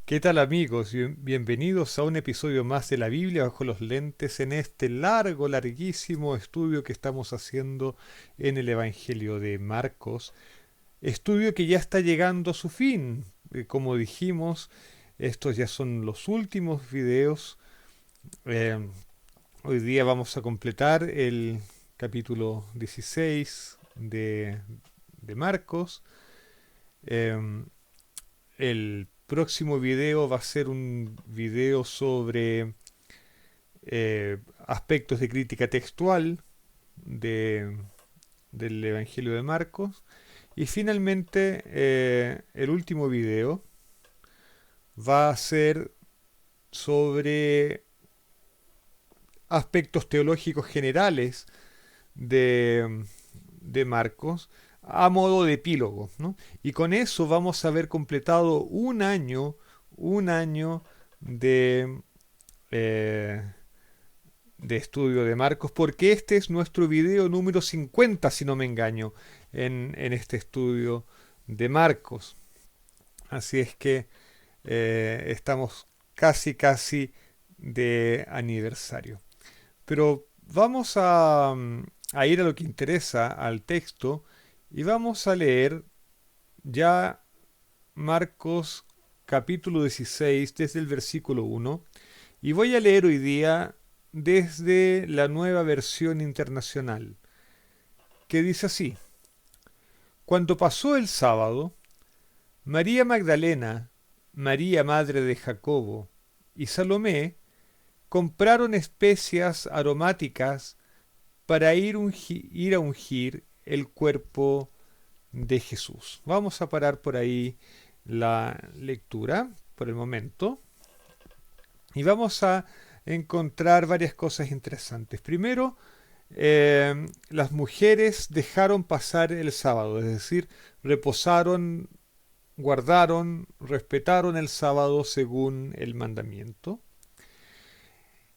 ¿Qué tal amigos? Bienvenidos a un episodio más de la Biblia bajo los lentes en este larguísimo estudio que estamos haciendo en el Evangelio de Marcos. Estudio que ya está llegando a su fin. Como dijimos, estos ya son los últimos videos. Eh, Hoy día vamos a completar el capítulo 16 de Marcos. Em, el próximo video va a ser un video sobre aspectos de crítica textual de, del Evangelio de Marcos. Y finalmente, el último video va a ser sobre aspectos teológicos generales de Marcos a modo de epílogo, ¿no? Y con eso vamos a haber completado un año de, eh, de estudio de Marcos, porque este es nuestro video número 50, si no me engaño, en este estudio de Marcos. Así es que estamos casi de aniversario. Pero vamos a ir a lo que interesa, al texto, y vamos a leer ya Marcos capítulo 16 desde el versículo 1. Y voy a leer hoy día desde la nueva versión internacional, que dice así: Cuando pasó el sábado, María Magdalena, María madre de Jacobo y Salomé compraron especias aromáticas para ir a ungir el cuerpo de Jesús. Vamos a parar por ahí la lectura por el momento y vamos a encontrar varias cosas interesantes. Primero, las mujeres dejaron pasar el sábado, es decir, reposaron, guardaron, respetaron el sábado según el mandamiento.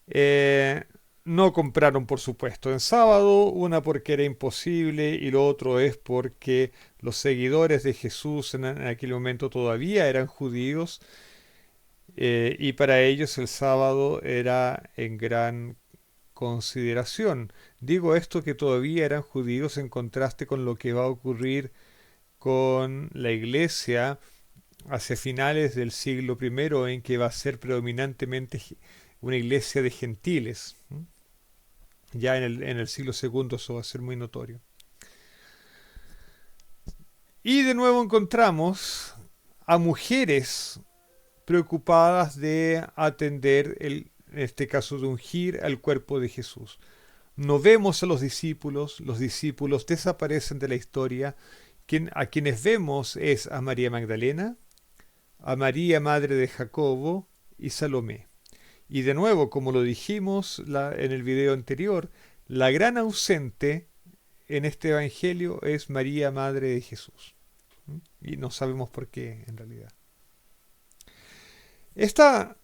Eh, no compraron, por supuesto, en sábado, una porque era imposible y lo otro es porque los seguidores de Jesús en aquel momento todavía eran judíos, y para ellos el sábado era en gran consideración. Digo esto que todavía eran judíos en contraste con lo que va a ocurrir con la iglesia hacia finales del siglo primero, en que va a ser predominantemente una iglesia de gentiles. Ya en el siglo segundo eso va a ser muy notorio. Y de nuevo encontramos a mujeres preocupadas de atender, en este caso de ungir al cuerpo de Jesús. No vemos a los discípulos desaparecen de la historia. A quienes vemos es a María Magdalena, a María madre de Jacobo y Salomé. Y de nuevo, como lo dijimos en el video anterior, la gran ausente en este evangelio es María, madre de Jesús. Y no sabemos por qué en realidad. Esta,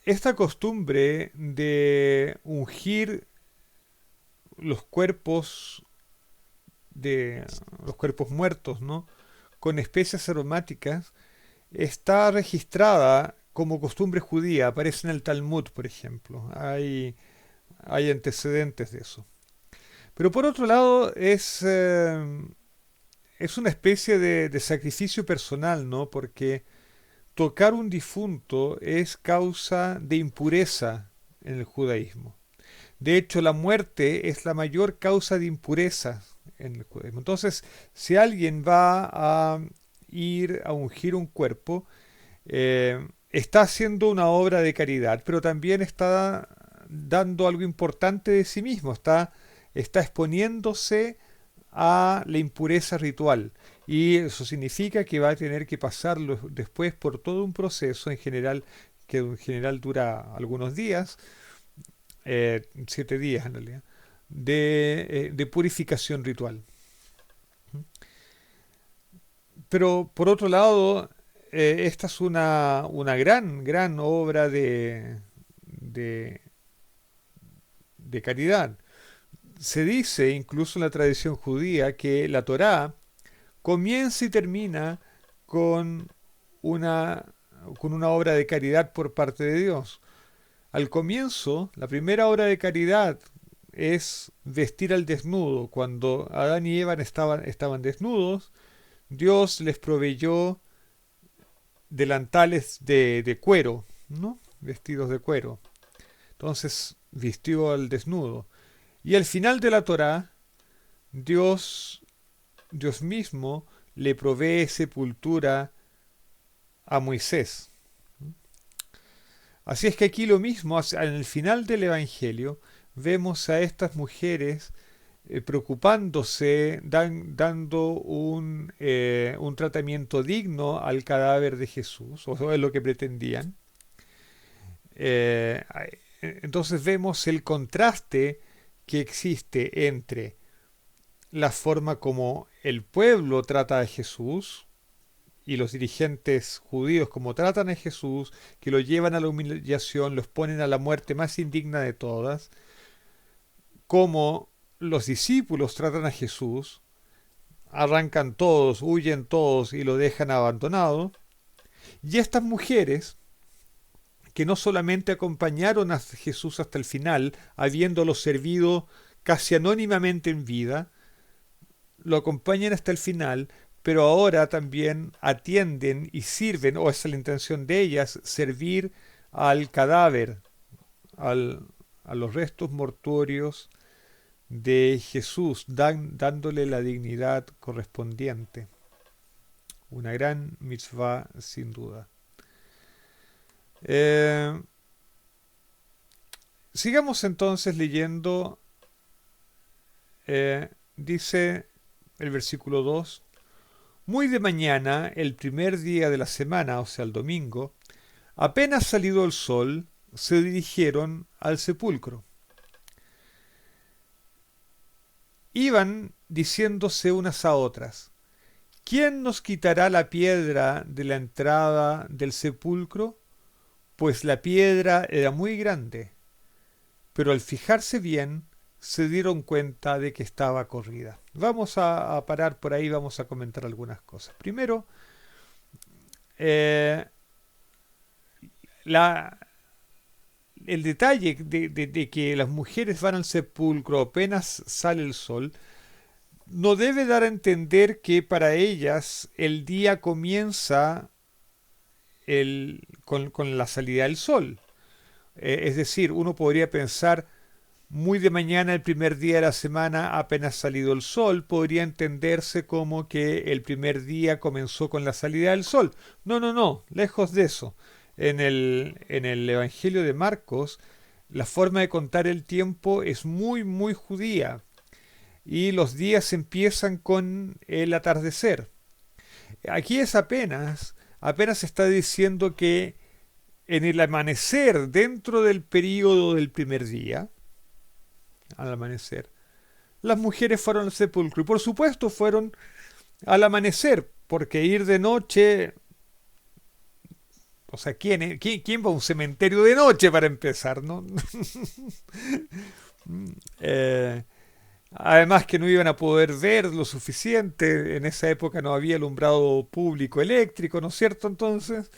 esta costumbre de ungir los cuerpos de los cuerpos muertos, ¿no? Con especias aromáticas, está registrada como costumbre judía, aparece en el Talmud, por ejemplo. Hay antecedentes de eso. Pero por otro lado, es una especie de sacrificio personal, ¿no? Porque tocar un difunto es causa de impureza en el judaísmo. De hecho, la muerte es la mayor causa de impureza en el judaísmo. Entonces, si alguien va a ir a ungir un cuerpo, está haciendo una obra de caridad, pero también está dando algo importante de sí mismo, está exponiéndose a la impureza ritual. Y eso significa que va a tener que pasarlo después por todo un proceso en general, que en general dura algunos días, 7 días en realidad, de purificación ritual. Pero por otro lado, esta es una gran obra de, de caridad. Se dice, incluso en la tradición judía, que la Torá comienza y termina con una con una obra de caridad por parte de Dios. Al comienzo, la primera obra de caridad es vestir al desnudo. Cuando Adán y Eva estaban desnudos, Dios les proveyó delantales de cuero, ¿no? Vestidos de cuero. Entonces vistió al desnudo. Y al final de la Torá, Dios, Dios mismo le provee sepultura a Moisés. Así es que aquí lo mismo, en el final del Evangelio, vemos a estas mujeres preocupándose, dando un tratamiento digno al cadáver de Jesús, o eso es lo que pretendían. Eh, entonces vemos el contraste que existe entre la forma como el pueblo trata a Jesús y los dirigentes judíos como tratan a Jesús, que lo llevan a la humillación, los ponen a la muerte más indigna de todas, como los discípulos tratan a Jesús, arrancan todos, huyen todos y lo dejan abandonado, y estas mujeres que no solamente acompañaron a Jesús hasta el final, habiéndolo servido casi anónimamente en vida, lo acompañan hasta el final, pero ahora también atienden y sirven, o esa es la intención de ellas, servir al cadáver, al, a los restos mortuorios de Jesús, dándole la dignidad correspondiente. Una gran mitzvah sin duda. Eh, Sigamos entonces leyendo. Dice el versículo 2: Muy de mañana, el primer día de la semana, o sea, el domingo, apenas salido el sol, se dirigieron al sepulcro. Iban diciéndose unas a otras: ¿Quién nos quitará la piedra de la entrada del sepulcro? Pues la piedra era muy grande. Pero al fijarse bien, se dieron cuenta de que estaba corrida. Vamos a parar por ahí, vamos a comentar algunas cosas. Primero, eh, la, el detalle de que las mujeres van al sepulcro apenas sale el sol, no debe dar a entender que para ellas el día comienza con la salida del sol. Es decir, uno podría pensar, muy de mañana, el primer día de la semana, apenas salido el sol, podría entenderse como que el primer día comenzó con la salida del sol. No, no, no, lejos de eso. En el Evangelio de Marcos, la forma de contar el tiempo es muy, muy judía. Y los días empiezan con el atardecer. Aquí es apenas está diciendo que en el amanecer, dentro del período del primer día, al amanecer, las mujeres fueron al sepulcro. Y por supuesto fueron al amanecer, porque ir de noche, o sea, ¿quién va a un cementerio de noche para empezar, no? Eh, Además que no iban a poder ver lo suficiente, en esa época no había alumbrado público eléctrico, ¿no es cierto? Entonces,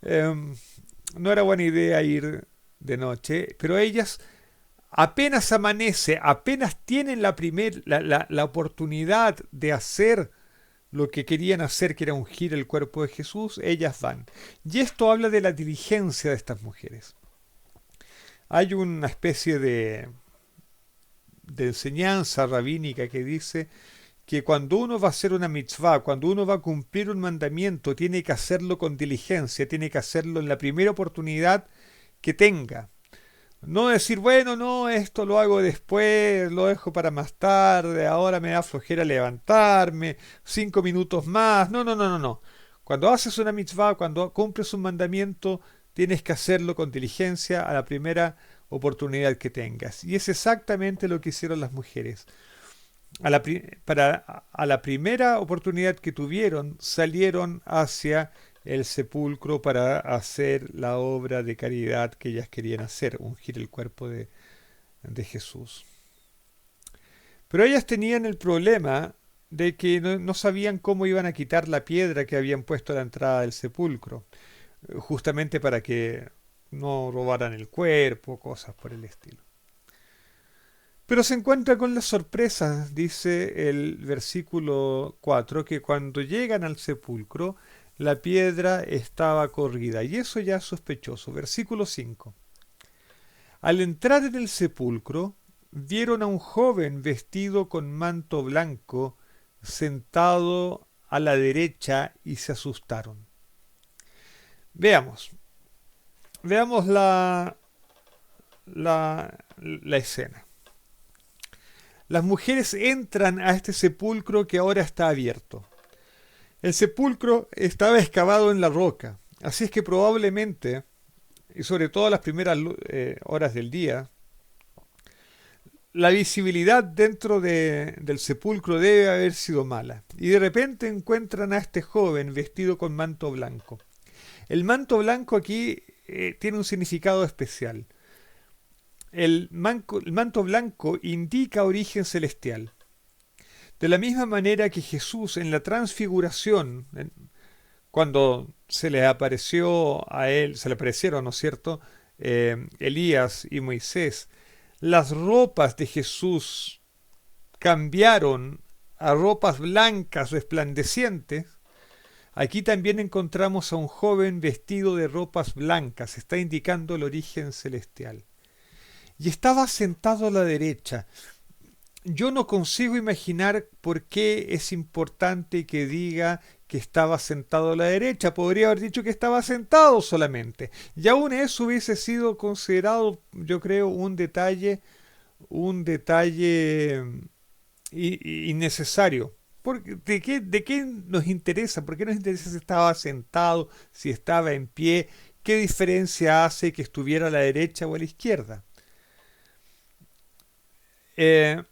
no era buena idea ir de noche, pero ellas apenas amanece, apenas tienen la oportunidad de hacer lo que querían hacer, que era ungir el cuerpo de Jesús, ellas van. Y esto habla de la diligencia de estas mujeres. Hay una especie de enseñanza rabínica que dice que cuando uno va a hacer una mitzvah, cuando uno va a cumplir un mandamiento, tiene que hacerlo con diligencia, tiene que hacerlo en la primera oportunidad que tenga. No decir, bueno, no, esto lo hago después, lo dejo para más tarde, ahora me da flojera levantarme, 5 minutos más. No, no, no, no, no. Cuando haces una mitzvah, cuando cumples un mandamiento, tienes que hacerlo con diligencia a la primera oportunidad que tengas. Y es exactamente lo que hicieron las mujeres. A la primera oportunidad que tuvieron, salieron hacia el sepulcro para hacer la obra de caridad que ellas querían hacer, ungir el cuerpo de Jesús. Pero ellas tenían el problema de que no sabían cómo iban a quitar la piedra que habían puesto a la entrada del sepulcro. justamente para que no robaran el cuerpo, cosas por el estilo. Pero se encuentra con la sorpresa, dice el versículo 4, que cuando llegan al sepulcro, la piedra estaba corrida, y eso ya es sospechoso. Versículo 5. Al entrar en el sepulcro, vieron a un joven vestido con manto blanco, sentado a la derecha, y se asustaron. Veamos, veamos la escena. Las mujeres entran a este sepulcro que ahora está abierto. El sepulcro estaba excavado en la roca, así es que probablemente, y sobre todo a las primeras horas del día, la visibilidad dentro del sepulcro debe haber sido mala. Y de repente encuentran a este joven vestido con manto blanco. El manto blanco aquí tiene un significado especial. El manto blanco indica origen celestial. De la misma manera que Jesús en la transfiguración, cuando se le apareció a él, se le aparecieron, ¿no es cierto?, Elías y Moisés, las ropas de Jesús cambiaron a ropas blancas resplandecientes. Aquí también encontramos a un joven vestido de ropas blancas, está indicando el origen celestial. Y estaba sentado a la derecha. Yo no consigo imaginar por qué es importante que diga que estaba sentado a la derecha. Podría haber dicho que estaba sentado solamente. Y aún eso hubiese sido considerado, yo creo, un detalle innecesario. ¿De qué nos interesa? ¿Por qué nos interesa si estaba sentado, si estaba en pie? ¿Qué diferencia hace que estuviera a la derecha o a la izquierda? Eh,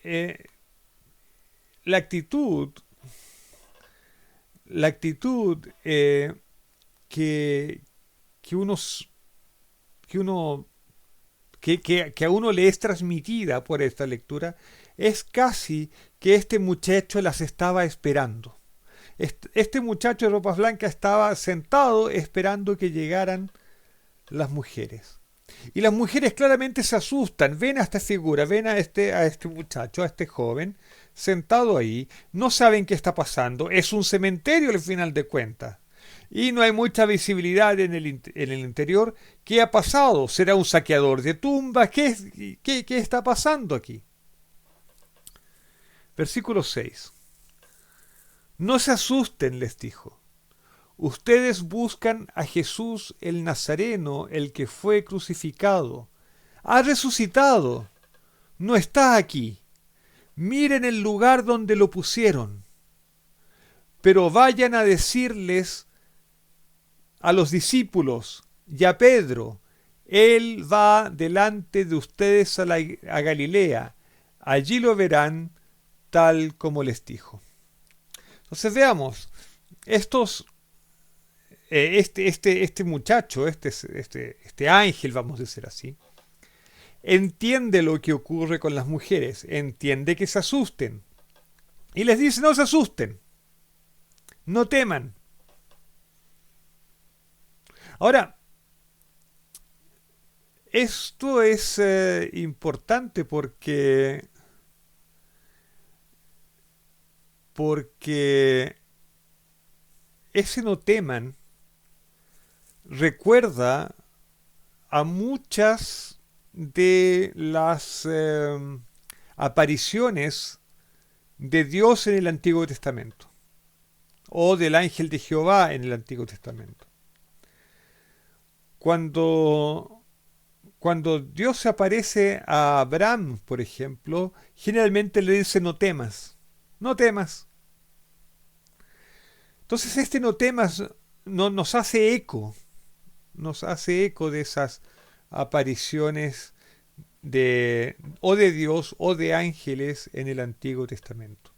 eh, la actitud, la actitud que, que uno, que uno que a uno le es transmitida por esta lectura es casi que este muchacho las estaba esperando. Este muchacho de ropas blancas estaba sentado esperando que llegaran las mujeres. Y las mujeres claramente se asustan, ven a esta figura, ven a este muchacho, a este joven, sentado ahí, no saben qué está pasando, es un cementerio al final de cuentas. Y no hay mucha visibilidad en el interior. ¿Qué ha pasado? ¿Será un saqueador de tumbas? ¿Qué está pasando aquí? Versículo 6. No se asusten, les dijo. Ustedes buscan a Jesús el Nazareno, el que fue crucificado. Ha resucitado. No está aquí. Miren el lugar donde lo pusieron. Pero vayan a decirles a los discípulos y a Pedro, Él va delante de ustedes a Galilea. Allí lo verán tal como les dijo. Entonces veamos, este muchacho, este ángel, vamos a decir así, entiende lo que ocurre con las mujeres, entiende que se asusten. Y les dice, no se asusten, no teman. Ahora, esto es importante porque ese no teman recuerda a muchas de las apariciones de Dios en el Antiguo Testamento o del ángel de Jehová en el Antiguo Testamento. Cuando Dios se aparece a Abraham, por ejemplo, generalmente le dice no temas, no temas. Entonces este no temas no, nos hace eco de esas apariciones o de Dios o de ángeles en el Antiguo Testamento.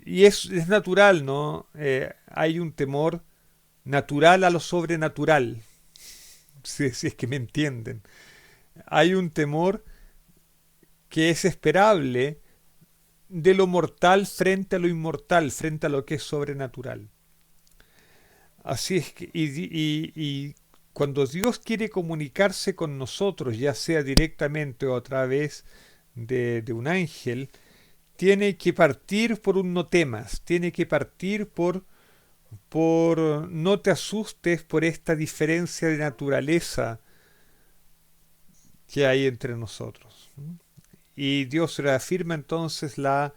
Y es natural, ¿no? Hay un temor natural a lo sobrenatural, si es que me entienden. Hay un temor que es esperable de lo mortal frente a lo inmortal, frente a lo que es sobrenatural. Así es que, y cuando Dios quiere comunicarse con nosotros, ya sea directamente o a través de un ángel, tiene que partir por un no temas, tiene que partir por no te asustes por esta diferencia de naturaleza que hay entre nosotros. Y Dios reafirma entonces la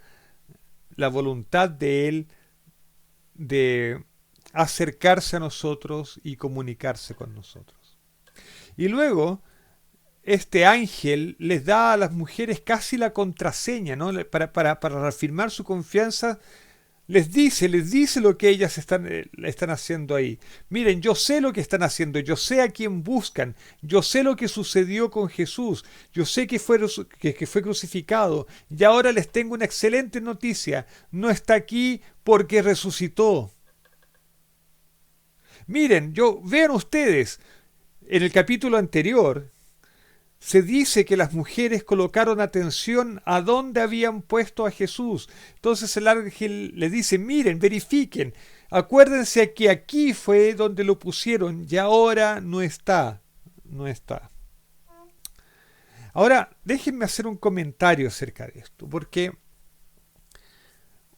voluntad de Él de acercarse a nosotros y comunicarse con nosotros. Y luego, este ángel les da a las mujeres casi la contraseña, ¿no? Para reafirmar su confianza, les dice lo que ellas están haciendo ahí. Miren, yo sé lo que están haciendo, yo sé a quién buscan, yo sé lo que sucedió con Jesús, yo sé que fue crucificado, y ahora les tengo una excelente noticia, no está aquí porque resucitó. Miren, vean ustedes, en el capítulo anterior, se dice que las mujeres colocaron atención a dónde habían puesto a Jesús. Entonces el ángel les dice, miren, verifiquen, acuérdense que aquí fue donde lo pusieron y ahora no está, no está. Ahora, déjenme hacer un comentario acerca de esto, porque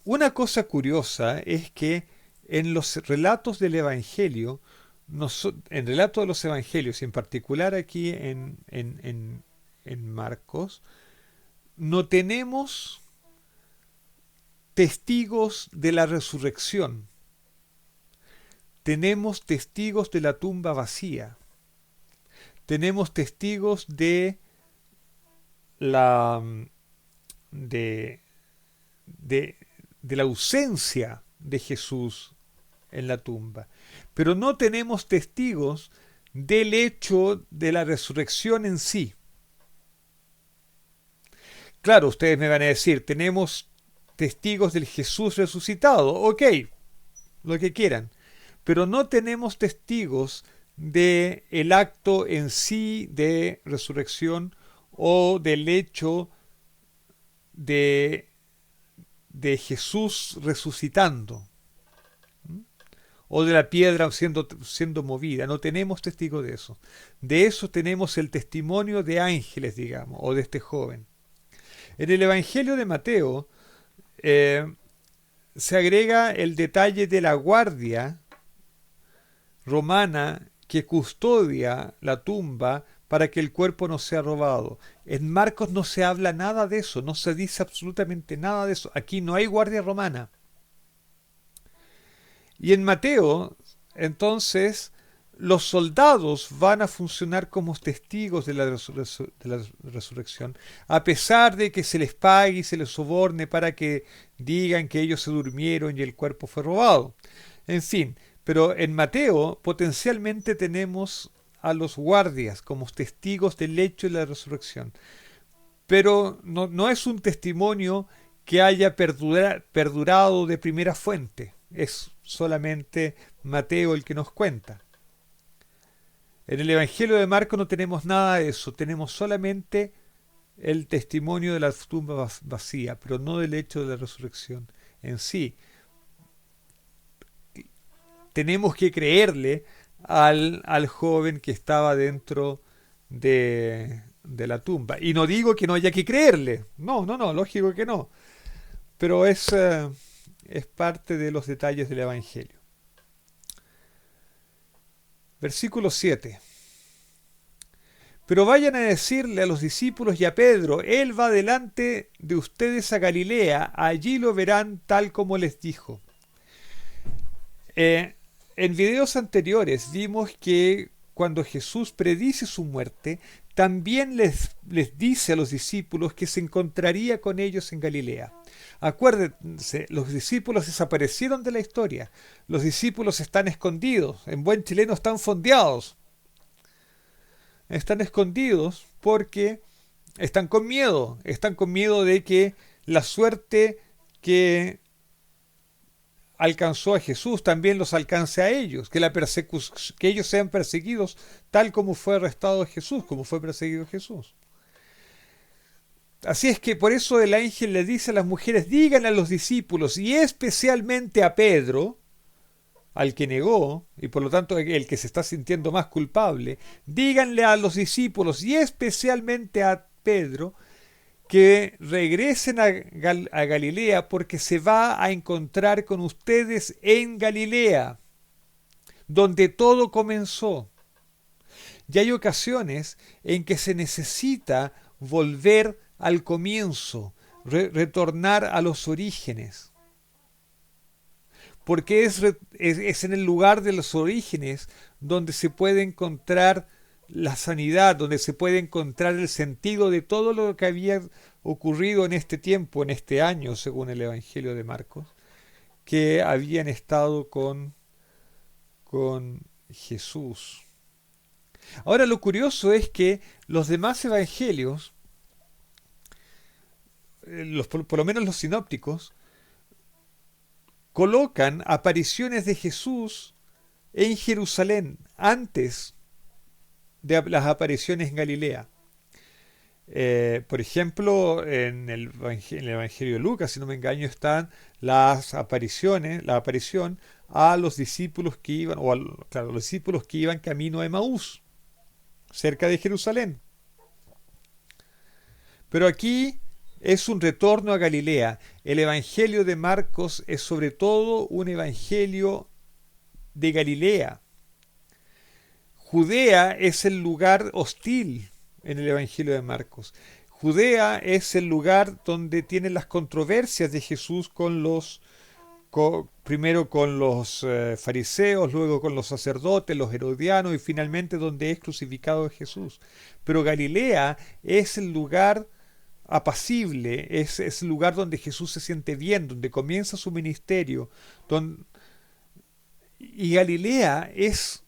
una cosa curiosa es que en los relatos del Evangelio, en relato de los Evangelios, y en particular aquí en Marcos, no tenemos testigos de la resurrección, tenemos testigos de la tumba vacía, tenemos testigos la de, de la ausencia de Jesús en la tumba, pero no tenemos testigos del hecho de la resurrección en sí. Claro, ustedes me van a decir, tenemos testigos del Jesús resucitado, ok, lo que quieran, pero no tenemos testigos de el acto en sí de resurrección o del hecho de, de Jesús resucitando o de la piedra siendo movida. No tenemos testigo de eso. De eso tenemos el testimonio de ángeles, digamos, o de este joven. En el Evangelio de Mateo se agrega el detalle de la guardia romana que custodia la tumba para que el cuerpo no sea robado. En Marcos no se habla nada de eso, no se dice absolutamente nada de eso. Aquí no hay guardia romana. Y en Mateo, entonces, los soldados van a funcionar como testigos de la resurrección, a pesar de que se les pague y se les soborne para que digan que ellos se durmieron y el cuerpo fue robado. En fin, pero en Mateo potencialmente tenemos a los guardias como testigos del hecho de la resurrección. Pero no es un testimonio que haya perdurado de primera fuente. Es solamente Mateo el que nos cuenta. En el Evangelio de Marcos no tenemos nada de eso, tenemos solamente el testimonio de la tumba vacía, pero no del hecho de la resurrección en sí. Tenemos que creerle al joven que estaba dentro de la tumba. Y no digo que no haya que creerle, no, lógico que no. Pero es parte de los detalles del Evangelio. Versículo 7. Pero vayan a decirle a los discípulos y a Pedro, Él va delante de ustedes a Galilea, allí lo verán tal como les dijo. En videos anteriores vimos que cuando Jesús predice su muerte, también les dice a los discípulos que se encontraría con ellos en Galilea. Acuérdense, los discípulos desaparecieron de la historia. Los discípulos están escondidos. En buen chileno están fondeados. Están escondidos porque están con miedo. Están con miedo de que la suerte que alcanzó a Jesús también los alcance a ellos. Que ellos sean perseguidos tal como fue arrestado Jesús, como fue perseguido Jesús. Así es que por eso el ángel le dice a las mujeres, digan a los discípulos, y especialmente a Pedro, al que negó, y por lo tanto el que se está sintiendo más culpable, díganle a los discípulos, y especialmente a Pedro, que regresen a Galilea porque se va a encontrar con ustedes en Galilea, donde todo comenzó. Y hay ocasiones en que se necesita volver al comienzo, retornar a los orígenes, porque es en el lugar de los orígenes donde se puede encontrar la sanidad, donde se puede encontrar el sentido de todo lo que había ocurrido en este tiempo, en este año, según el Evangelio de Marcos, que habían estado con Jesús. Ahora lo curioso es que los demás evangelios, por lo menos los sinópticos, colocan apariciones de Jesús en Jerusalén antes de las apariciones en Galilea. Por ejemplo, en el Evangelio de Lucas, si no me engaño, están las apariciones, la aparición a los discípulos que iban, claro, los discípulos que iban camino a Emaús, cerca de Jerusalén. Pero aquí es un retorno a Galilea. El Evangelio de Marcos es sobre todo un evangelio de Galilea. Judea es el lugar hostil en el Evangelio de Marcos. Judea es el lugar donde tienen las controversias de Jesús primero con los fariseos, luego con los sacerdotes, los herodianos y finalmente donde es crucificado Jesús. Pero Galilea es el lugar apacible, es el lugar donde Jesús se siente bien, donde comienza su ministerio. Y Galilea es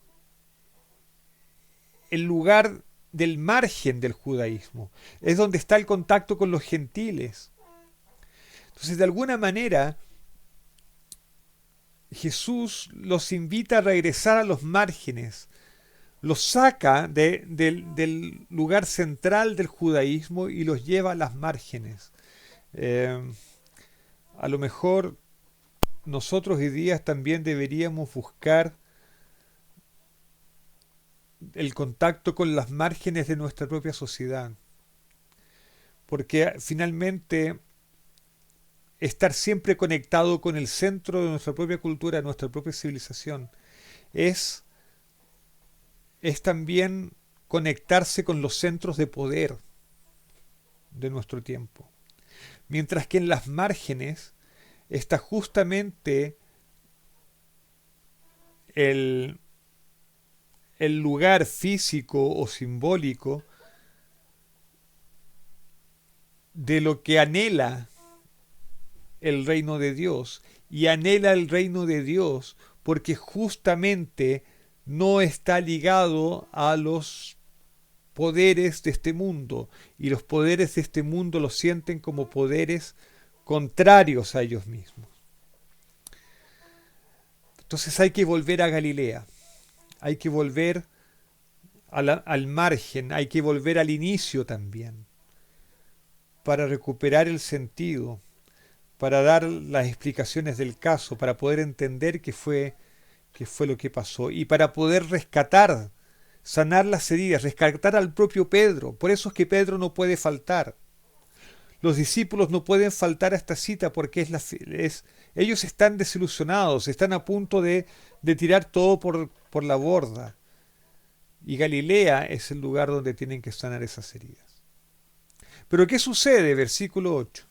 el lugar del margen del judaísmo, es donde está el contacto con los gentiles. Entonces, de alguna manera, Jesús los invita a regresar a los márgenes, los saca del lugar central del judaísmo y los lleva a las márgenes. A lo mejor nosotros hoy día también deberíamos buscar el contacto con las márgenes de nuestra propia sociedad, porque finalmente estar siempre conectado con el centro de nuestra propia cultura, de nuestra propia civilización, es también conectarse con los centros de poder de nuestro tiempo. Mientras que en las márgenes está justamente el lugar físico o simbólico de lo que anhela el reino de Dios. Y anhela el reino de Dios porque justamente no está ligado a los poderes de este mundo, y los poderes de este mundo los sienten como poderes contrarios a ellos mismos. Entonces hay que volver a Galilea, hay que volver al margen, hay que volver al inicio también, para recuperar el sentido, para dar las explicaciones del caso, para poder entender qué fue lo que pasó y para poder rescatar, sanar las heridas, rescatar al propio Pedro. Por eso es que Pedro no puede faltar. Los discípulos no pueden faltar a esta cita porque ellos están desilusionados, están a punto de tirar todo por la borda. Y Galilea es el lugar donde tienen que sanar esas heridas. Pero ¿qué sucede? Versículo 8.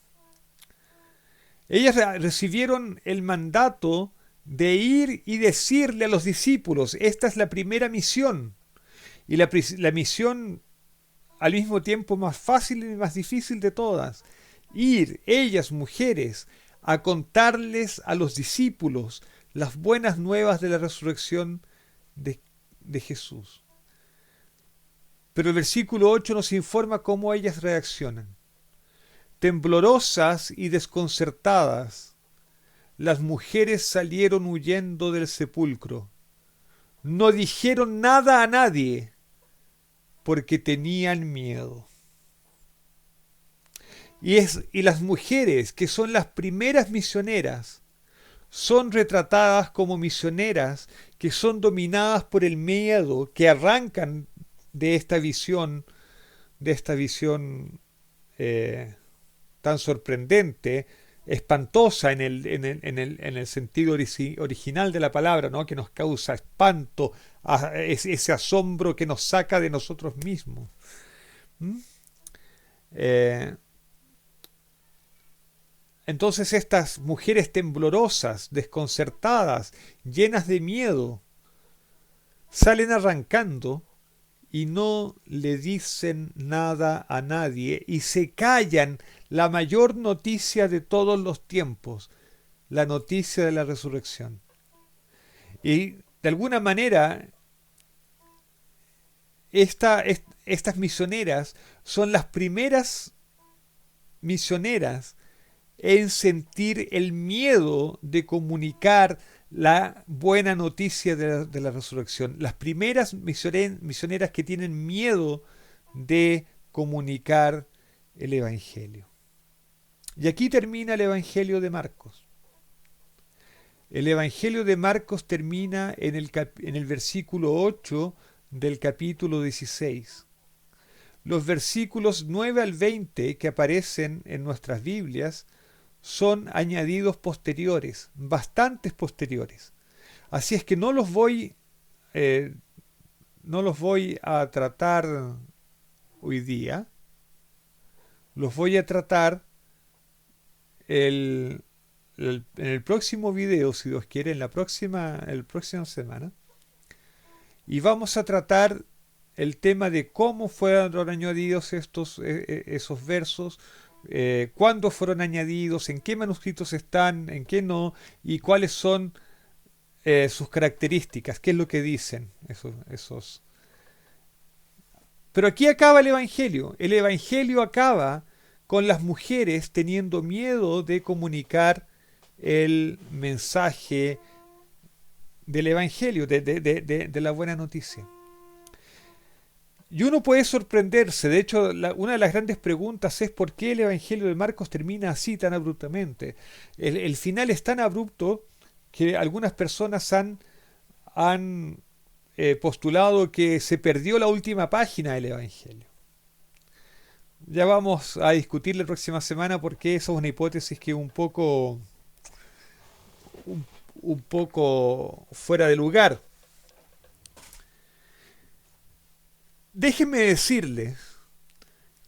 Ellas recibieron el mandato de ir y decirle a los discípulos, esta es la primera misión, y la misión al mismo tiempo más fácil y más difícil de todas, ir ellas, mujeres, a contarles a los discípulos las buenas nuevas de la resurrección de Jesús. Pero el versículo 8 nos informa cómo ellas reaccionan. Temblorosas y desconcertadas, las mujeres salieron huyendo del sepulcro. No dijeron nada a nadie porque tenían miedo. Y las mujeres, que son las primeras misioneras, son retratadas como misioneras que son dominadas por el miedo, que arrancan de esta visión tan sorprendente, espantosa en el sentido original de la palabra, ¿no? Que nos causa espanto, ese asombro que nos saca de nosotros mismos. ¿Mm? Eh, entonces estas mujeres temblorosas, desconcertadas, llenas de miedo, salen arrancando y no le dicen nada a nadie y se callan la mayor noticia de todos los tiempos, la noticia de la resurrección. Y de alguna manera, estas misioneras son las primeras misioneras en sentir el miedo de comunicar la buena noticia de la resurrección. Las primeras misioneras que tienen miedo de comunicar el Evangelio. Y aquí termina el Evangelio de Marcos. El Evangelio de Marcos termina en el versículo 8 del capítulo 16. Los versículos 9 al 20 que aparecen en nuestras Biblias son añadidos posteriores, bastantes posteriores. Así es que no los voy a tratar hoy día, los voy a tratar en el próximo video, si Dios quiere, en la próxima semana. Y vamos a tratar el tema de cómo fueron añadidos esos versos, cuándo fueron añadidos, en qué manuscritos están, en qué no, y cuáles son sus características, qué es lo que dicen esos. Pero aquí acaba el Evangelio. El Evangelio acaba con las mujeres teniendo miedo de comunicar el mensaje del Evangelio, de la buena noticia. Y uno puede sorprenderse. De hecho, una de las grandes preguntas es por qué el Evangelio de Marcos termina así tan abruptamente. El final es tan abrupto que algunas personas han postulado que se perdió la última página del Evangelio. Ya vamos a discutir la próxima semana porque esa es una hipótesis que es un poco fuera de lugar. Déjenme decirles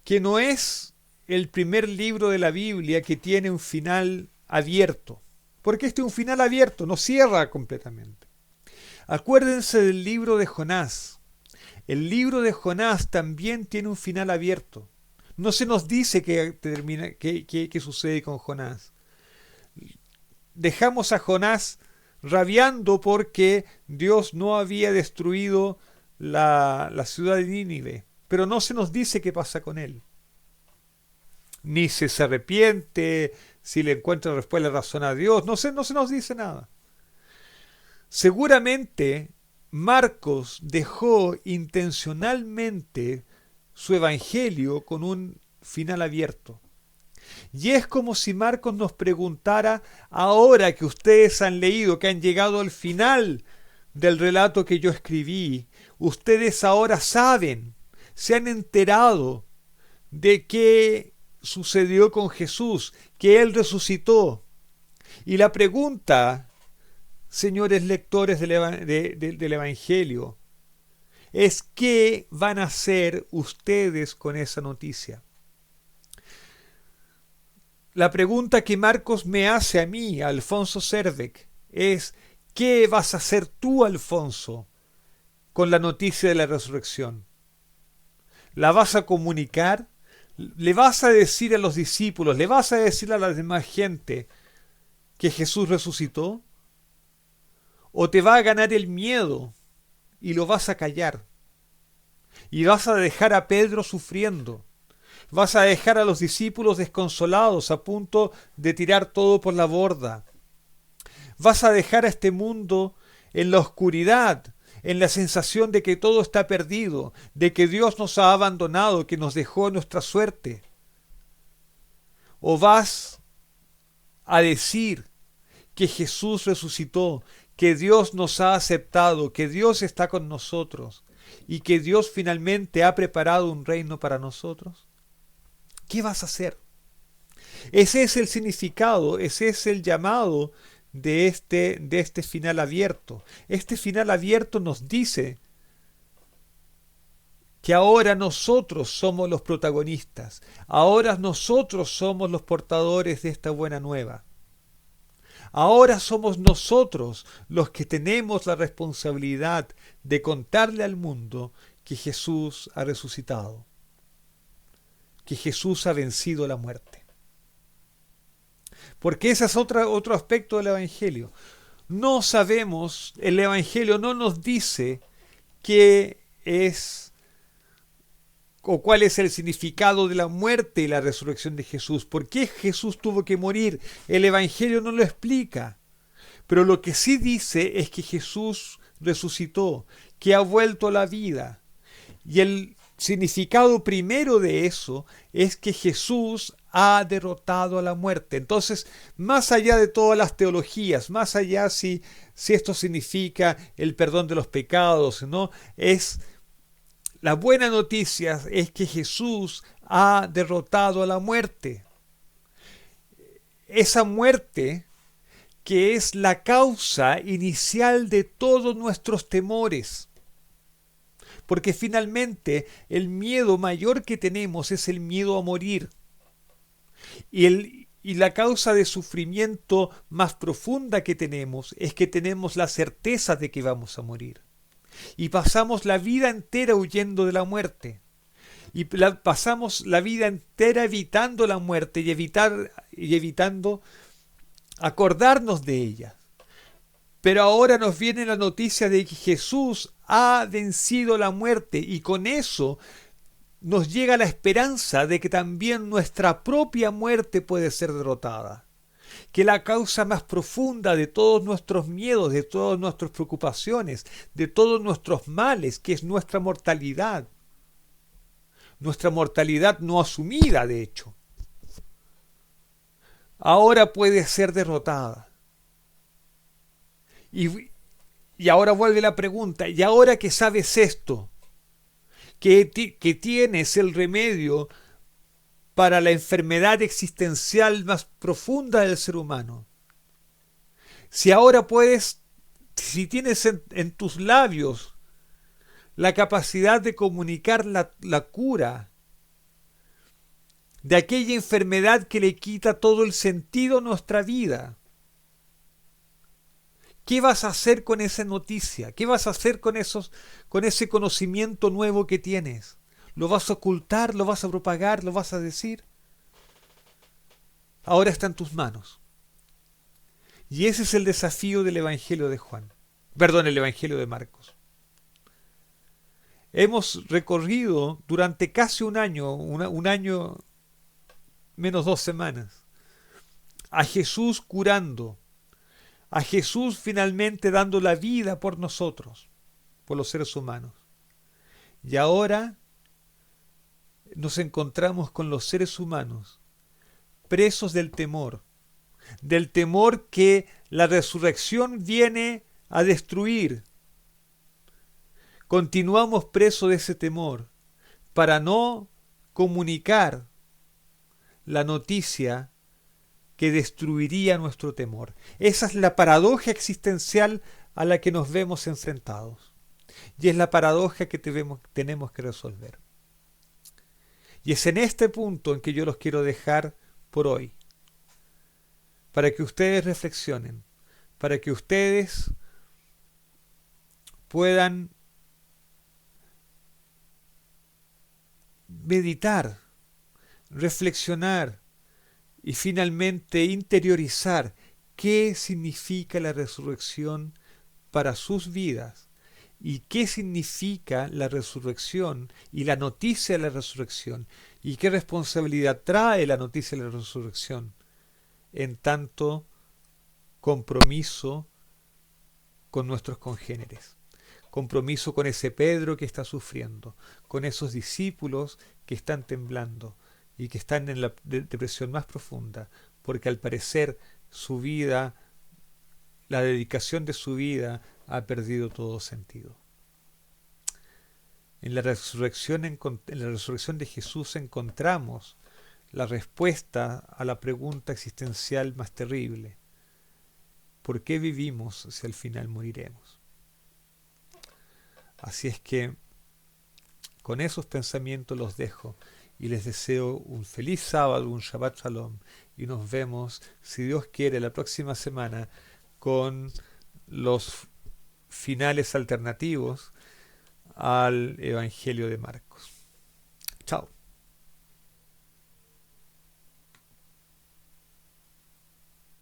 que no es el primer libro de la Biblia que tiene un final abierto, porque este es un final abierto, no cierra completamente. Acuérdense del libro de Jonás. El libro de Jonás también tiene un final abierto. No se nos dice qué sucede con Jonás. Dejamos a Jonás rabiando porque Dios no había destruido la ciudad de Nínive, pero no se nos dice qué pasa con él. Ni si se arrepiente, si le encuentra después la razón a Dios, no se nos dice nada. Seguramente Marcos dejó intencionalmente su evangelio con un final abierto. Y es como si Marcos nos preguntara, ahora que ustedes han leído, que han llegado al final del relato que yo escribí, ustedes ahora saben, se han enterado de qué sucedió con Jesús, que Él resucitó. Y la pregunta, señores lectores del Evangelio, es ¿qué van a hacer ustedes con esa noticia? La pregunta que Marcos me hace a mí, a Alfonso Cervec, es ¿qué vas a hacer tú, Alfonso, con la noticia de la resurrección? ¿La vas a comunicar? ¿Le vas a decir a los discípulos, le vas a decir a la demás gente que Jesús resucitó? ¿O te va a ganar el miedo y lo vas a callar? Y vas a dejar a Pedro sufriendo. Vas a dejar a los discípulos desconsolados, a punto de tirar todo por la borda. Vas a dejar a este mundo en la oscuridad, en la sensación de que todo está perdido, de que Dios nos ha abandonado, que nos dejó nuestra suerte. ¿O vas a decir que Jesús resucitó, que Dios nos ha aceptado, que Dios está con nosotros y que Dios finalmente ha preparado un reino para nosotros? ¿Qué vas a hacer? Ese es el significado, ese es el llamado de este final abierto. Este final abierto nos dice que ahora nosotros somos los protagonistas, ahora nosotros somos los portadores de esta buena nueva. Ahora somos nosotros los que tenemos la responsabilidad de contarle al mundo que Jesús ha resucitado, que Jesús ha vencido la muerte. Porque ese es otro aspecto del Evangelio. No sabemos, el Evangelio no nos dice qué es o cuál es el significado de la muerte y la resurrección de Jesús. ¿Por qué Jesús tuvo que morir? El Evangelio no lo explica. Pero lo que sí dice es que Jesús resucitó, que ha vuelto a la vida. Y el significado primero de eso es que Jesús ha derrotado a la muerte. Entonces, más allá de todas las teologías, más allá si esto significa el perdón de los pecados, ¿no? La buena noticia es que Jesús ha derrotado a la muerte. Esa muerte que es la causa inicial de todos nuestros temores. Porque finalmente el miedo mayor que tenemos es el miedo a morir. Y la causa de sufrimiento más profunda que tenemos es que tenemos la certeza de que vamos a morir. Y pasamos la vida entera huyendo de la muerte. Y pasamos la vida entera evitando la muerte y evitando acordarnos de ella. Pero ahora nos viene la noticia de que Jesús ha vencido la muerte y con eso nos llega la esperanza de que también nuestra propia muerte puede ser derrotada. Que la causa más profunda de todos nuestros miedos, de todas nuestras preocupaciones, de todos nuestros males, que es nuestra mortalidad no asumida, de hecho, ahora puede ser derrotada. Y ahora vuelve la pregunta, ¿y ahora que sabes esto? Que tienes el remedio para la enfermedad existencial más profunda del ser humano. Si ahora si tienes en tus labios la capacidad de comunicar la cura de aquella enfermedad que le quita todo el sentido a nuestra vida, ¿qué vas a hacer con esa noticia? ¿Qué vas a hacer con ese conocimiento nuevo que tienes? ¿Lo vas a ocultar? ¿Lo vas a propagar? ¿Lo vas a decir? Ahora está en tus manos. Y ese es el desafío del Evangelio de el Evangelio de Marcos. Hemos recorrido durante casi un año menos 2 semanas, a Jesús curando, a Jesús finalmente dando la vida por nosotros, por los seres humanos. Y ahora nos encontramos con los seres humanos presos del temor que la resurrección viene a destruir. Continuamos presos de ese temor para no comunicar la noticia que destruiría nuestro temor. Esa es la paradoja existencial a la que nos vemos enfrentados. Y es la paradoja que tenemos que resolver. Y es en este punto en que yo los quiero dejar por hoy, para que ustedes reflexionen, para que ustedes puedan meditar, reflexionar y finalmente interiorizar qué significa la resurrección para sus vidas y qué significa la resurrección y la noticia de la resurrección y qué responsabilidad trae la noticia de la resurrección en tanto compromiso con nuestros congéneres, compromiso con ese Pedro que está sufriendo, con esos discípulos que están temblando, y que están en la depresión más profunda, porque al parecer su vida, la dedicación de su vida, ha perdido todo sentido. En la resurrección de Jesús encontramos la respuesta a la pregunta existencial más terrible. ¿Por qué vivimos si al final moriremos? Así es que con esos pensamientos los dejo y les deseo un feliz sábado, un Shabbat Shalom, y nos vemos, si Dios quiere, la próxima semana con los finales alternativos al Evangelio de Marcos.